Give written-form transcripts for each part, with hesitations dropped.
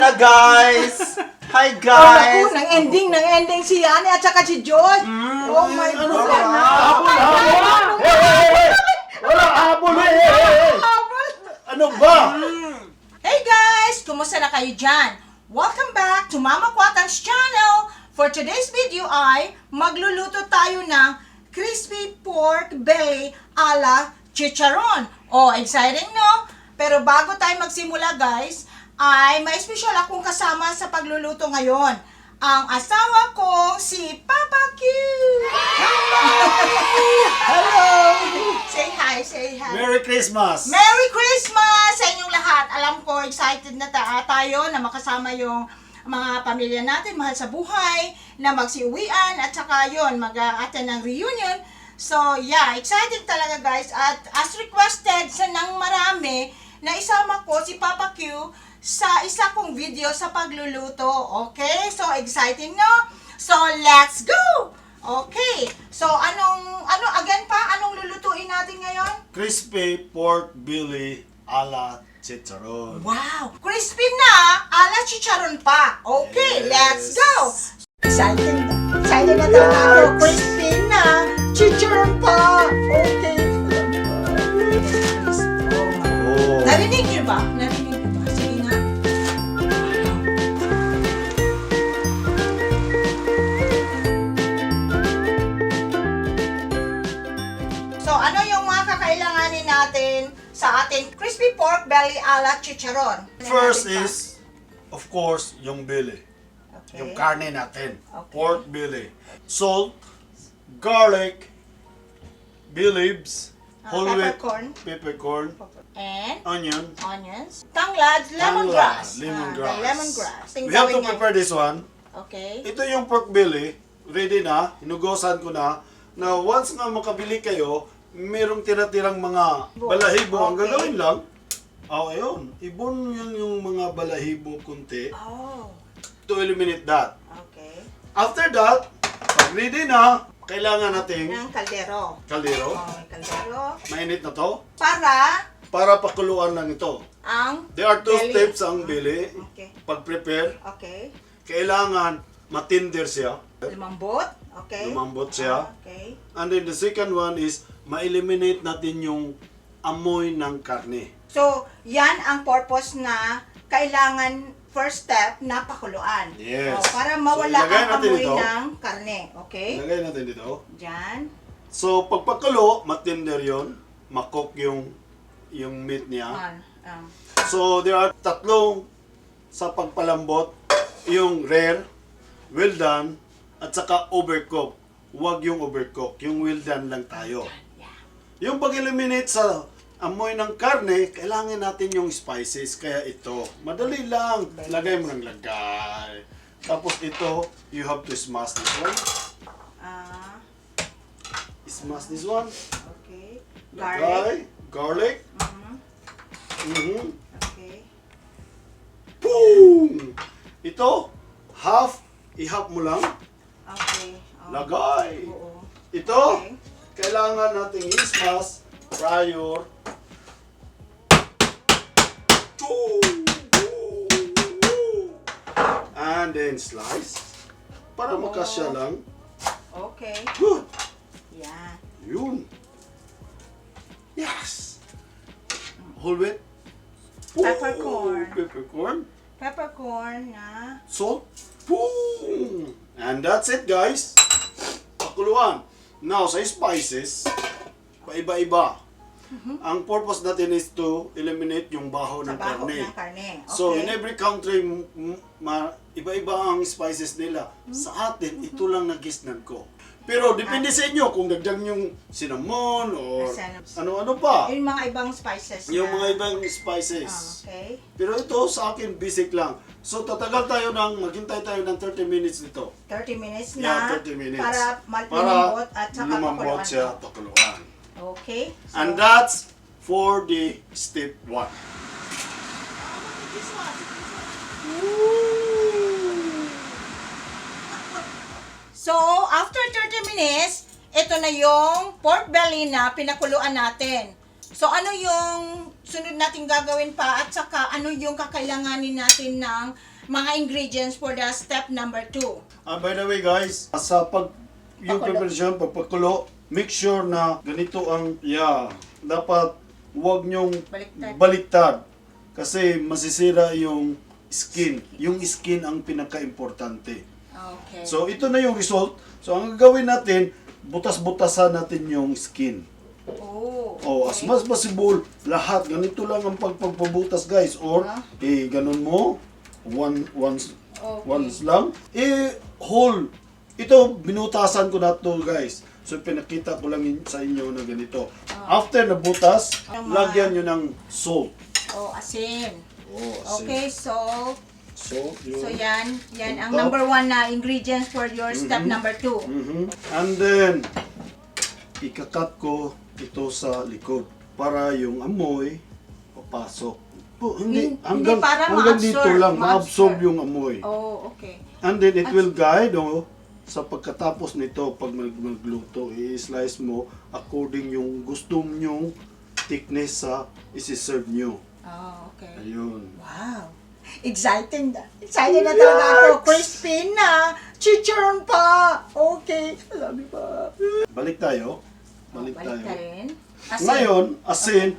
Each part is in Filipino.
Na guys! Hi Oh, guys! naku, nang ending si Yani at saka si Josh. Oh my God. Wala habol eh! Ano ba? Hey guys! Kumusta na kayo dyan? Welcome back to Mama Quatang's channel. For today's video ay magluluto tayo ng crispy pork belly ala chicharon. Oh, exciting no? Pero bago tayo magsimula guys, ay may special akong kasama sa pagluluto ngayon. Ang asawa ko, si Papa Q! Hello! Say hi, say hi. Merry Christmas! Merry Christmas sa inyong lahat! Alam ko, excited na tayo na makasama yung mga pamilya natin, mahal sa buhay, na magsiuwian, at saka yun, mag-attend ng reunion. So, yeah, excited talaga guys. At as requested sa nang marami, na isama ko si Papa Q sa isa kong video sa pagluluto. Okay? So, exciting, no? So, let's go! Okay. So, anong lulutuin natin ngayon? Crispy pork belly ala chicharon. Wow! Crispy na! Ala chicharon pa! Okay, let's go! Excited na. Excited na talaga ako. Crispy na! Chicharon pa! Okay. Oh. Narinig niyo ba? Narinig niyo ba? Sige nga. So, ano yung mga kakailanganin natin sa ating crispy pork belly ala chicharon? First is, of course, yung belly. Okay. Yung karne natin. Okay. Pork belly. Salt, garlic, bay leaves, whole wheat, peppercorn, and onion, onions, tanglad, lemongrass. Lemongrass. The lemongrass. We have to prepare this one. Okay. Ito yung pork belly, ready na, hinugosan ko na. Now, once nga makabili kayo, merong tira-tirang mga balahibo. Ang Okay. gagawin lang, ayun, ibon yan yung mga balahibo kunti Oh, to eliminate that. okay. After that, pag ready na, kailangan nating Ng kaldero. kaldero. Oh, may kaldero. Mainit na to. Para Pakuluan lang ito. ang There are two belly. steps ang belly. Okay. Pag-prepare, Okay. kailangan matinder siya. Lumambot. Okay. Lumambot siya. Okay. And then the second one is, ma-eliminate natin yung amoy ng karne. So, yan ang purpose na kailangan first step na pakuluan. Yes. So, para mawala So, ilagay ang natin amoy ito. ng karne. Okay? Ilagay natin dito. Diyan. So, pagpakulo, matinder yon, makok yung meat niya. Um, So, there are tatlong sa pagpalambot. Yung rare, well done, at saka overcook. Huwag yung overcook. Yung well done lang tayo. yeah. Yung pag-eliminate sa amoy ng karne, kailangan natin yung spices. Kaya ito, madali lang. Lagay mo ng lagay. Tapos ito, you have to smash this one. Smash this one. Okay. Lagay. Garlic. Mhm. Okay. Boom! Ito, i-half mo lang. Okay. Oh. Lagay. Oo. Ito, Okay. kailangan nating i-smash prior. And then slice. Para makasya lang. Okay. Good. Yan. Yun. Yes. Whole wheat. Peppercorn. Peppercorn. Peppercorn na. Salt. Boom! And that's it, guys. Pakuluan. Now, sa spices, paiba-iba. Ang purpose natin is to eliminate yung baho Sa ng baho karne. ng karne. Okay. So, in every country, iba-iba ang spices nila. Sa atin, ito lang nagisnan ko. Pero depende sa inyo kung dagdag yung cinnamon or ano-ano pa. Yung mga ibang spices Yung na. mga ibang spices. Okay. Pero ito sa akin, basic lang. So, tatagal tayo maghintay tayo ng 30 minutes dito. 30 minutes Yeah, na. 30 minutes. Para lumambot at saka lumambot pakuluan. siya, pakuluan. Okay. So, And that's for the step 1. So, after 30 minutes, ito na yung pork belly na pinakuluan natin. So ano yung sunod natin gagawin pa at saka ano yung kakailanganin natin ng mga ingredients for the step number 2? By the way guys, sa yung Pakulo. preparation, pagpakulo, make sure na ganito ang, dapat huwag nyong baliktad. Kasi masisira yung skin. Yung skin ang pinaka-importante. Okay. So ito na yung result. So ang gagawin natin, butas-butasan natin yung skin. As much possible, lahat. Ganito lang ang pagpabutas guys. Or, ganun mo. Once lang. Whole. Ito, binutasan ko na to guys. So pinakita ko lang sa inyo na ganito. After na butas, lagyan nyo ng salt. Asin. Asin. Okay, salt. Salt, yun. So yan ang number 1 na ingredients for your step number 2. And then, ikakat ko ito sa likod para yung amoy papasok. Hindi hanggang dito lang, ma-absorb yung amoy. Okay. And then it will guide sa pagkatapos nito pag magluto, i-slice mo according yung gusto nyong thickness sa isi-serve nyo. Okay. Ayun. Wow. Excited na talaga ako. Crispy na. Chicharon pa. Okay. Sabi pa. Balik tayo. Balik tayo. Ngayon, asin,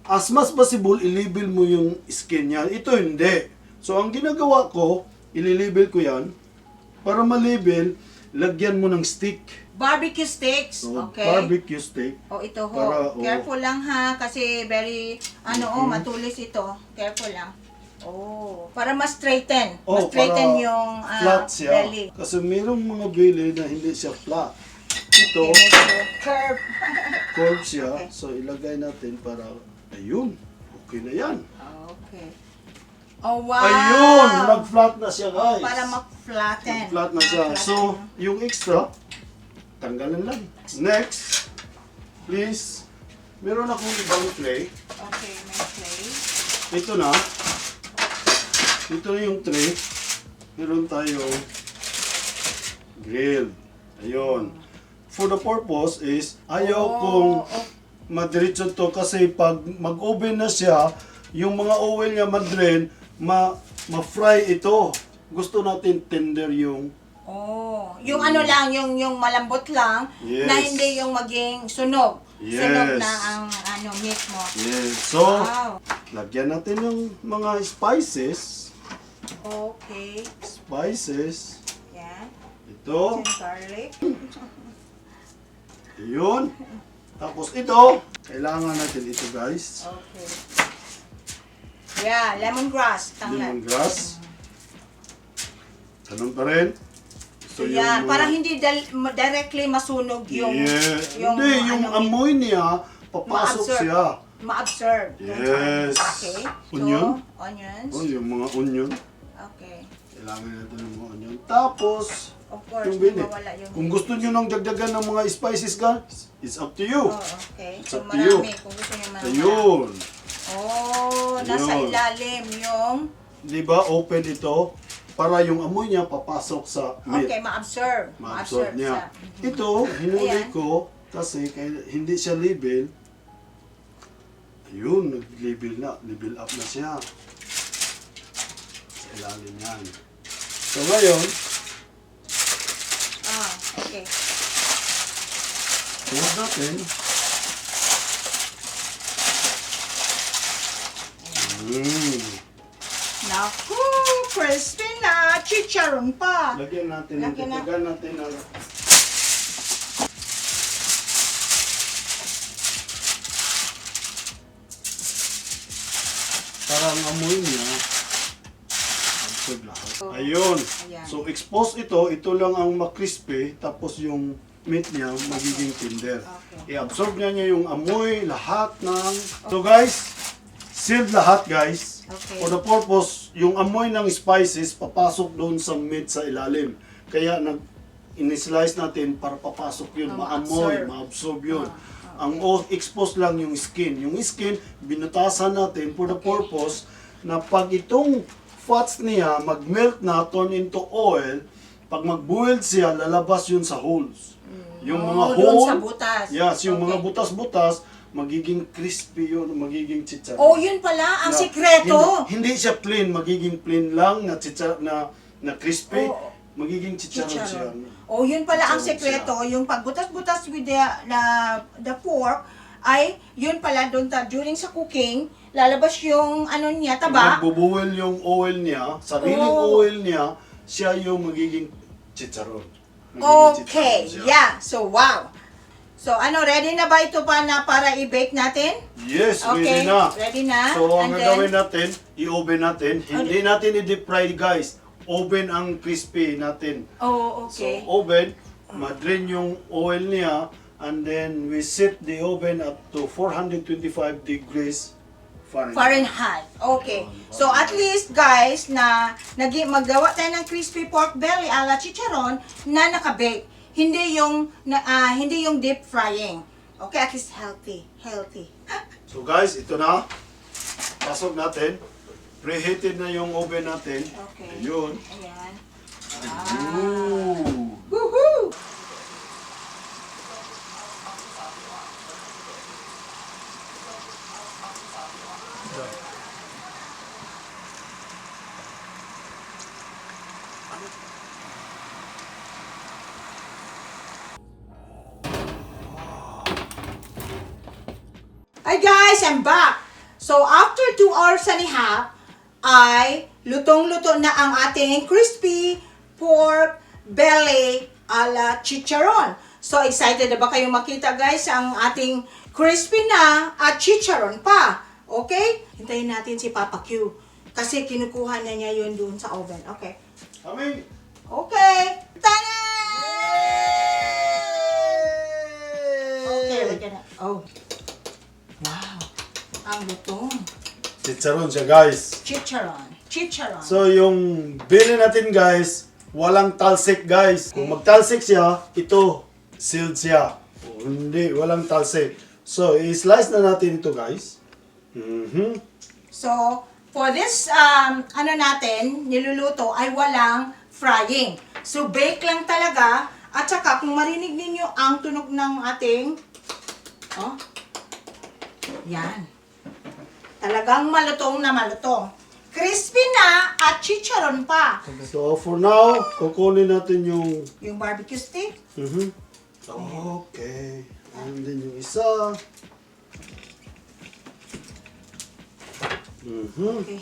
as much possible, ilibel mo yung skin niya. Ito hindi. So, ang ginagawa ko, ililibel ko yan. Para malibel, lagyan mo ng stick. Barbecue sticks. So, Okay. barbecue stick. Ito ho. Para, Careful lang ha. Kasi very, matulis ito. Careful lang. Para mas straighten. Mas straighten para yung flat siya. belly. Kasi mayroong mga belly na hindi siya flat. Ito, Curve. curve siya. Okay. So, ilagay natin para, ayun, okay na yan. Okay. Wow! Ayun, nag-flat na siya guys. Para mag-flatten. Nag-flat na siya. So, yung extra, tanggalan lang. Next, please, meron akong ibang tray. Okay, may tray. Ito na. Ito na yung tray. Meron tayong grill. Ayun. For the purpose is, ayaw kong madiretso to kasi pag mag-oven na siya, yung mga oil niya ma-drain, ma-fry ito. Gusto natin tender yung Yung ano lang, yung malambot lang, Yes. na hindi yung maging sunog. Yes. Sunog na ang meat mo. Yes. So, Wow. lagyan natin ng mga spices. Okay. Spices. Yan. Ito. Some garlic. Yun. Tapos ito. Kailangan natin ito guys. Okay. Yeah, lemongrass. Tanggal. Lemongrass. Ganun pa rin. So yan, para hindi directly masunog yung Hindi, yung amoy niya, papasok siya. Ma-absorb. Yes. Okay. So, Onion? onions. Yung mga onion. Okay. Kailangan natin ng mga onion. Tapos, Of course, yung bini. mawala yung Kung gusto nyo nang dagdagan ng mga spices guys, it's up to you. okay. It's So up to you. marami, kung gusto nyo marami. Ayun. Nasa Ayun. ilalim yung... Di ba, open ito para yung amoy niya papasok sa meat. Okay, ma-absorb. Ma-absorb niya. siya. Ito, hinuli Ayan. ko kasi hindi siya label. Ayun, nag-label na. Label up na siya. Sa ilalim yan. So ngayon, Okay. huwag natin. Naku, crispy na. Chicharon pa. Lagyan natin. Lagyan na. Lagyan natin ng parang amoy niya. Absorb lahat. Ayun. Ayan. So expose ito. Ito lang ang makrispy. Tapos yung meat niya magiging tender. Okay. I-absorb niya yung amoy, lahat ng... So guys, sealed lahat guys. Okay. For the purpose, yung amoy ng spices papasok doon sa meat sa ilalim. Kaya in-slice natin para papasok yun, maamoy, ma-absorb yun. Ang expose lang yung skin. Yung skin, binutasan natin for the purpose na pag itong fats niya mag-melt na, turn into oil, pag mag-boiled siya, lalabas yun sa holes. Yung mga doon hole, sa butas. yes, yung mga butas-butas, magiging crispy yun, magiging chicharon. Oh, yun pala ang Na sikreto. Hindi siya plain, magiging plain lang na na crispy. Oh, Magiging chicharon siya. Oh, yun pala ang Chicharon sekreto. Yung pagbutas-butas with the pork, ay, yun pala doon during sa cooking, lalabas yung ano niya, taba. Magbubuwel yung oil niya, sariling oil niya, siya yung magiging chicharon. Okay, yeah. So, wow. So, ready na ba ito pa na para i-bake natin? Yes, Okay, ready na. ready na. So, ang And gagawin natin, i-oven natin. Hindi natin i-deep fry, guys. Oven ang crispy natin. Oh, okay. So, oven, ma-drain yung oil niya, and then we set the oven up to 425 degrees Fahrenheit. Fahrenheit. Okay. So, at least, guys, na maggawa tayo ng crispy pork belly a la chicharon na naka-bake. Hindi yung deep frying. Okay, at least healthy. Healthy. So guys, ito na. Pasok natin. Preheated na yung oven natin. Okay. Ayun. Ayan. Ooh. Woohoo! Hi guys, I'm back. So after 2 hours and a half, ay lutong-luto na ang ating crispy pork belly a la chicharon. So excited na ba kayo makita guys ang ating crispy na at chicharon pa? Okay? Hintayin natin si Papa Q. Kasi kinukuha na niya yun doon sa oven. Okay. Coming. Okay. Tada! Okay, we're gonna... Oh. Wow. Ang lutong. Chicharon siya, guys. Chicharon. Chicharon. So yung belly natin, guys, walang talsik, guys. Kung magtalsik siya, ito, sealed siya. Hindi, walang talsik. So, i-slice na natin ito, guys. So, for this, natin, niluluto ay walang frying. So, bake lang talaga. At saka, kung marinig ninyo ang tunog ng ating, yan. Talagang malutong na malutong. Crispy na at chicharon pa. So, for now, kukunin natin yung... Yung barbecue stick. Okay. And then yung isa. Okay.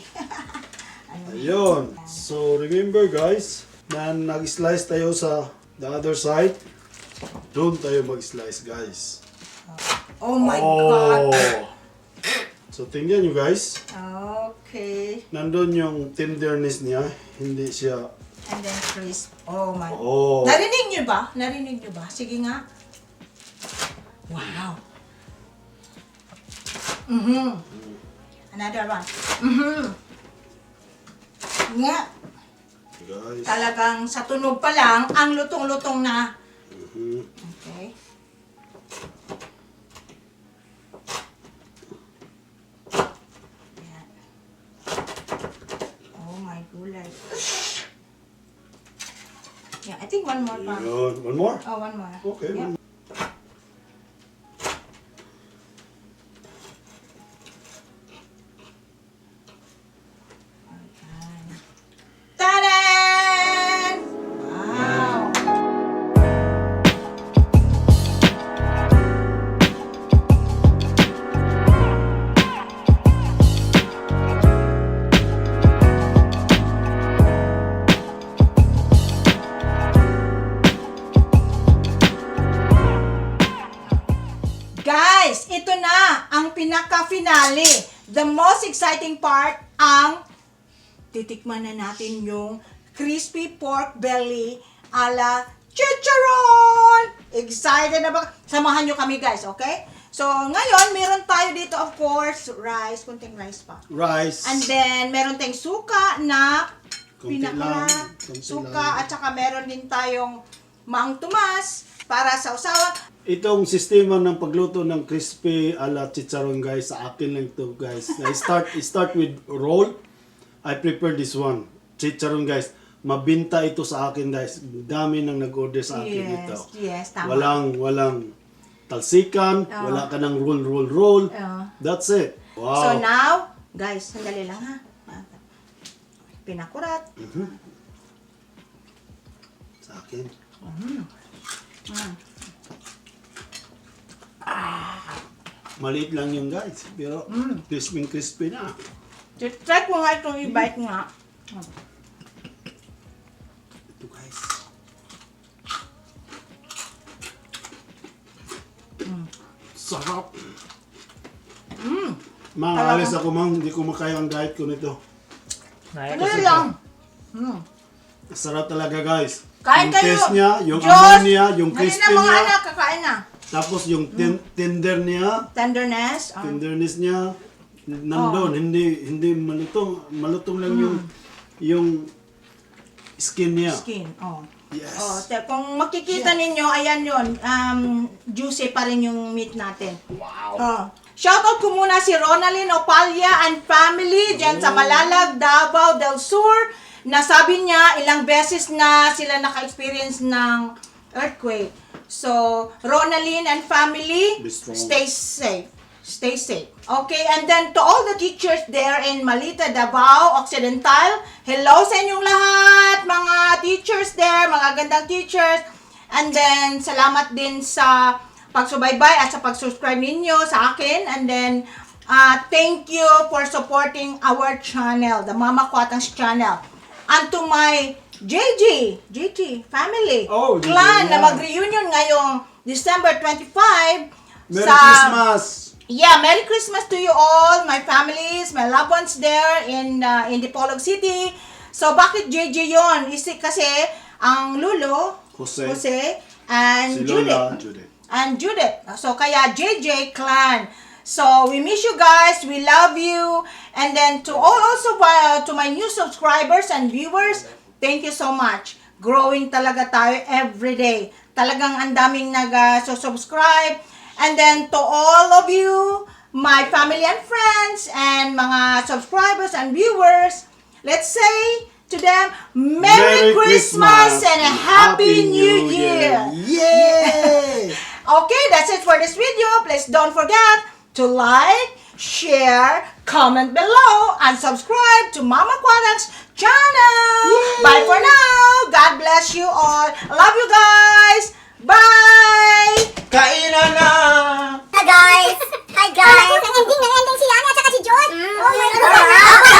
Ayun. So, remember guys, na nag-slice tayo sa the other side. Doon tayo mag-slice, guys. Oh my God. So, tingnan nyo guys. Okay. Nandun yung tenderness niya. Hindi siya... And then crisp. Oh my. Oh. Narinig nyo ba? Narinig nyo ba? Sige nga. Wow. Another one. Nga. Guys. Talagang sa tunog pa lang, ang lutong-lutong na. Okay. Yan. Oh my gulay. Yeah, I think one more pa. Ayun. One more? Oh, one more. Okay. Yeah. Ta-da! Wow! Guys, ito na ang pinaka-finale. The most exciting part, ang titikman na natin yung crispy pork belly a la chicharon! Excited na ba? Samahan nyo kami guys, okay? So, ngayon, meron tayo dito, of course, rice. Kunting rice pa. Rice. And then, meron tayong suka na Kunti pinakala. lang, kunti Suka. lang. At saka meron din tayong maang tumas para sa usawa. Itong sistema ng pagluto ng crispy a la chicharon, guys, sa akin lang ito, guys. I start with roll. I prepare this one. Chicharon, guys. Mabinta ito sa akin, guys. Dami nang nag-order sa akin ito. Yes, tama. Walang talsikan, Oh. wala ka ng roll. Oh. That's it. Wow. So now, guys, sandali lang ha. Pinakurat. Sa akin. Maliit lang yung guys, pero crispy na. Try ko nga itong i-bite nga. Ito guys. Sarap. Alis ako mang, hindi ko makaya ang diet ko nito. Ano lang? Sarap talaga guys. Kain yung kayo. taste niya, yung Diyos! amoy niya, yung crispy Halina mga niya. anak, kakain na. Tapos yung tender niya, Tenderness. tenderness niya, nandun, hindi malutong lang yung skin niya. Skin. Oh. Yes. Oh, kung makikita ninyo, ayan yun, juicy pa rin yung meat natin. Wow. Oh. Shoutout ko muna si Ronaldin Opalia and family dyan sa Malalag, Davao del Sur. Nasabi niya ilang beses na sila naka-experience ng earthquake. So, Ronaldin and family, Be strong. stay safe. Stay safe. Okay, and then to all the teachers there in Malita, Davao, Occidental, hello sa inyong lahat, mga teachers there, mga gandang teachers. And then, salamat din sa pagsubaybay at sa pag-subscribe ninyo sa akin. And then, thank you for supporting our channel, the Mama Quatang's channel. And to my JG family, Oh, JG, clan na yeah. mag-reunion ngayong December 25 Merry sa Christmas! Yeah, Merry Christmas to you all, my families, my loved ones there in Dipolog City. So, bakit JJ yon? Kasi ang lulo, Jose. and Si Judith. Lola, Judith. And Judith. So, kaya JJ clan. So, we miss you guys. We love you. And then, to all also, to my new subscribers and viewers, thank you so much. Growing talaga tayo every day. Talagang ang daming nag-subscribe. And then, to all of you, my family and friends, and mga subscribers and viewers, let's say to them, Merry Christmas and a Happy New Year! Yay! Okay, that's it for this video. Please don't forget to like, share, comment below, and subscribe to Mama Quatang's channel. Yay! Bye for now. God bless you all. I love you guys. Bye! Kainan na! Hi guys! Hi guys! Ang ending sila at saka si John! Oh my God!